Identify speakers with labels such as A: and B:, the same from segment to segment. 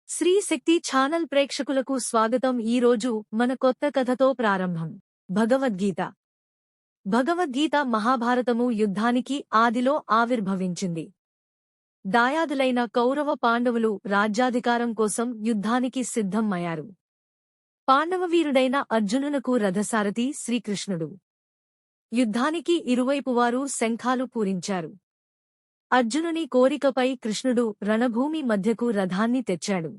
A: శ్రీ శక్తి channel ప్రేక్షకులకు స్వాగతం. ఈరోజు మన కొత్త కథతో ప్రారంభం. భగవద్గీత. భగవద్గీత మహాభారతము యుద్ధానికి ఆదిలో ఆవిర్భవించింది. దాయాదులైన కౌరవ పాండవులు రాజ్యాధికారం కోసం యుద్ధానికి సిద్ధమయ్యారు. పాండవవీరుడైన అర్జునునకు రథసారథి శ్రీకృష్ణుడు. యుద్ధానికి ఇరువైపువారు శంఖాలు పూరించారు. అర్జునుని కోరికపై కృష్ణుడు రణభూమి మధ్యకు రథాన్ని తెచ్చాడు.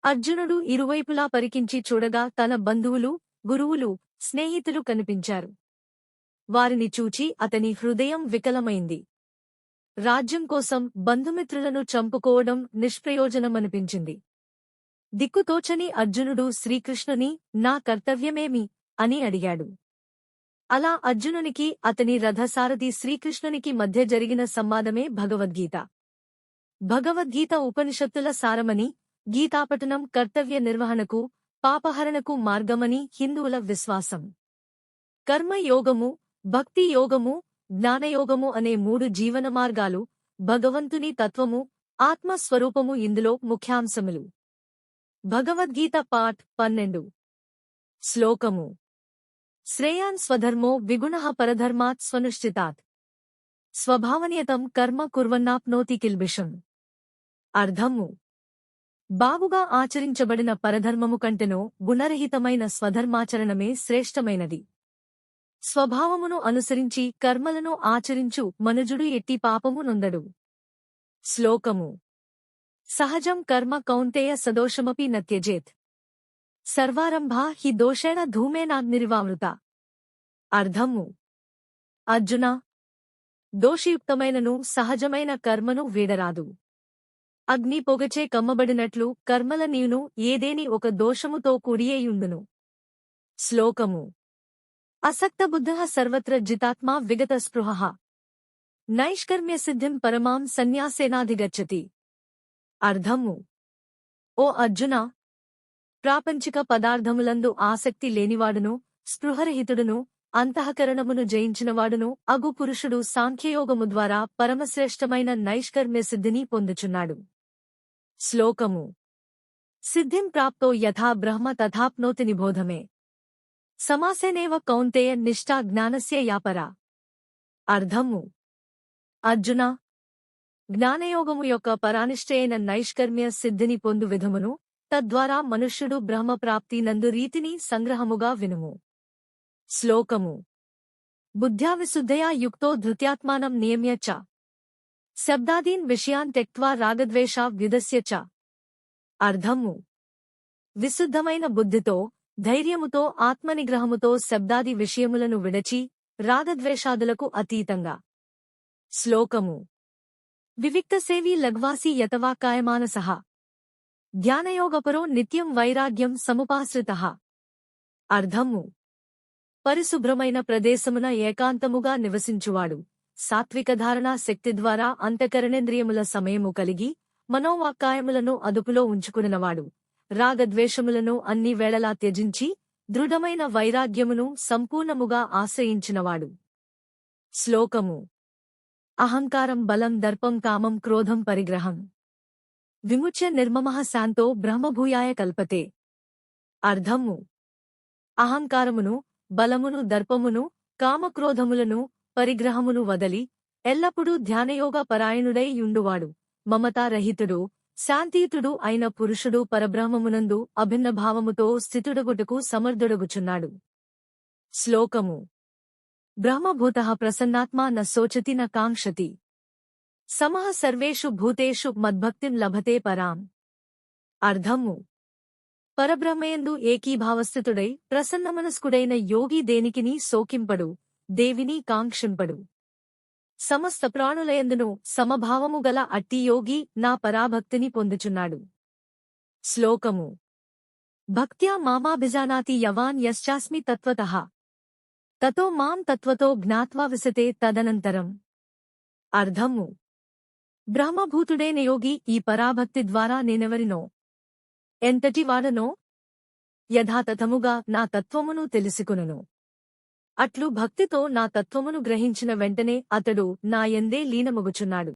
A: అర్జునుడు ఇరువైపులా పరికించి చూడగా తన బంధువులు, గురువులు, స్నేహితులు కనిపించారు. వారిని చూచి అతని హృదయం వికలమైంది. రాజ్యం కోసం బంధుమిత్రులను చంపుకోవడం నిష్ప్రయోజనమనిపించింది. దిక్కుతోచని అర్జునుడు శ్రీకృష్ణుని నా కర్తవ్యమేమి అని అడిగాడు. అలా అర్జునునికి అతని రథసారథి శ్రీకృష్ణునికి మధ్య జరిగిన సంవాదమే భగవద్గీత. భగవద్గీత ఉపనిషత్తుల సారమని, గీతాపఠనం కర్తవ్య నిర్వహణకు, పాపహరణకు మార్గమని హిందువుల విశ్వాసం. కర్మయోగము, భక్తి యోగము, జ్ఞానయోగము అనే 3 జీవన మార్గాలు, భగవంతుని తత్వము, ఆత్మస్వరూపము ఇందులో ముఖ్యాంశములు. భగవద్గీత పాఠ్ 12. శ్లోకము. శ్రేయాన్ స్వధర్మో విగుణః పరధర్మాత్ స్వనుష్ఠితాత్ స్వభావనియతం కర్మ కుర్వన్నాప్నోతి కిల్బిషం. అర్థము. బాగుగా ఆచరించబడిన పరధర్మము కంటెనో గుణరహితమైన స్వధర్మాచరణమే శ్రేష్టమైనది. స్వభావమును అనుసరించి కర్మలను ఆచరించు మనుజుడు ఎట్టి పాపము నొందడు. శ్లోకము. సహజం కర్మ కౌంతేయ సదోషమపి నత్యజేత్ సర్వారంభా హి దోషేణ ధూమేనాగ్నిరివావృత. అర్థము. అర్జున, దోషయుక్తమైనను సహజమైన కర్మను వీడరాదు. అగ్ని పొగచే కమ్మబడినట్లు కర్మల నీవును ఏదేని ఒక దోషముతో కూడియేయుండును. శ్లోకము. అసక్తబుద్ధః సర్వత్ర జితాత్మా విగత స్పృహః నైష్కర్మ్యసిద్ధిం పరమాం సన్యాసేనాధిగచ్చతి. అర్థము. ఓ అర్జున, ప్రాపంచిక పదార్థములందు ఆసక్తి లేనివాడును, స్పృహరహితుడును, అంతఃకరణమును జయించినవాడును అగు పురుషుడు సాంఖ్యయోగము ద్వారా పరమశ్రేష్టమైన నైష్కర్మ్యసిద్ధిని పొందుచున్నాడు. శ్లోకము. సిద్ధిం ప్రాప్తో యథా బ్రహ్మ తథాప్నోతి నిబోధమే సమాసేనేవ కౌంతేయ నిష్ఠా జ్ఞానస్య యాపరా. అర్థము. అర్జున, జ్ఞానయోగము యొక్క పరానిష్ఠయైన నైష్కర్మ్య సిద్ధిని పొందు విధమును, తద్వారా మనుష్యుడు బ్రహ్మప్రాప్తి నందు రీతిని సంగ్రహముగా వినుము. శ్లోకము. బుద్ధ్యావిశుద్ధయా యుక్తో ధృత్యాత్మానం నియమ్య చ శబ్దాదీన్ విషయాన్ త్యక్త్వా రాగద్వేషా వ్యుదస్య చ. అర్థము. విశుద్ధమైన బుద్ధితో, ధైర్యముతో, ఆత్మనిగ్రహముతో శబ్దాది విషయములను విడచి, రాగద్వేషాదులకు అతీతంగా. శ్లోకము. వివిక్తసేవీ లఘ్వాసీ యతవా కాయమానసః ధ్యానయోగపరో నిత్యం వైరాగ్యం సముపాశ్రితః. అర్థము. పరిశుభ్రమైన ప్రదేశమున ఏకాంతముగా నివసించువాడు, సాత్వికధారణా శక్తి ద్వారా అంతఃకరణేంద్రియముల సమయము కలిగి, మనోవాక్కాయములను అదుపులో ఉంచుకునినవాడు, రాగద్వేషములను అన్ని వేళలా త్యజించి, దృఢమైన వైరాగ్యమును సంపూర్ణముగా ఆశ్రయించినవాడు. శ్లోకము. అహంకారం బలం దర్పం కామం క్రోధం పరిగ్రహం విముచ్య నిర్మమః శాంతో బ్రహ్మభూయాయ కల్పతే. అర్థము. అహంకారమును, బలమును, దర్పమును, కామక్రోధములను, పరిగ్రహమును వదలి, ఎల్లప్పుడూ ధ్యానయోగ పరాయణుడై యుండువాడు, మమతారహితుడు, శాంతియుతుడు అయిన పురుషుడు పరబ్రహ్మమునందు అభిన్నభావముతో స్థితుడగుటకు సమర్థుడగుచున్నాడు. శ్లోకము. బ్రహ్మభూతః ప్రసన్నాత్మా న శోచతి న కాంక్షతి సమః సర్వేషు భూతేషు మద్భక్తిం లభతే పరాం. అర్థము. పరబ్రహ్మయందు ఏకీభావస్థితుడై ప్రసన్నమనస్కుడైన యోగి దేనికిని శోకింపడు, దేవిని కాంక్షింపడు. సమస్త ప్రాణులయందును సమభావము గల అట్టి యోగి నా పరాభక్తిని పొందుచున్నాడు. శ్లోకము. భక్త్యా మామాభిజానాతి యవాన్ యశ్చాస్మి తత్వతః తతో మాం తత్వతో జ్ఞాత్వా విశతే తదనంతరం. అర్థము. బ్రహ్మభూతుడైన యోగి ఈ పరాభక్తి ద్వారా నేనెవరినో, ఎంతటి వాడనో యథాతథముగా నా తత్వమును తెలుసుకొనును. అట్లు భక్తితో నా తత్వమును గ్రహించిన వెంటనే అతడు నా యందే లీనమగుచున్నాడు.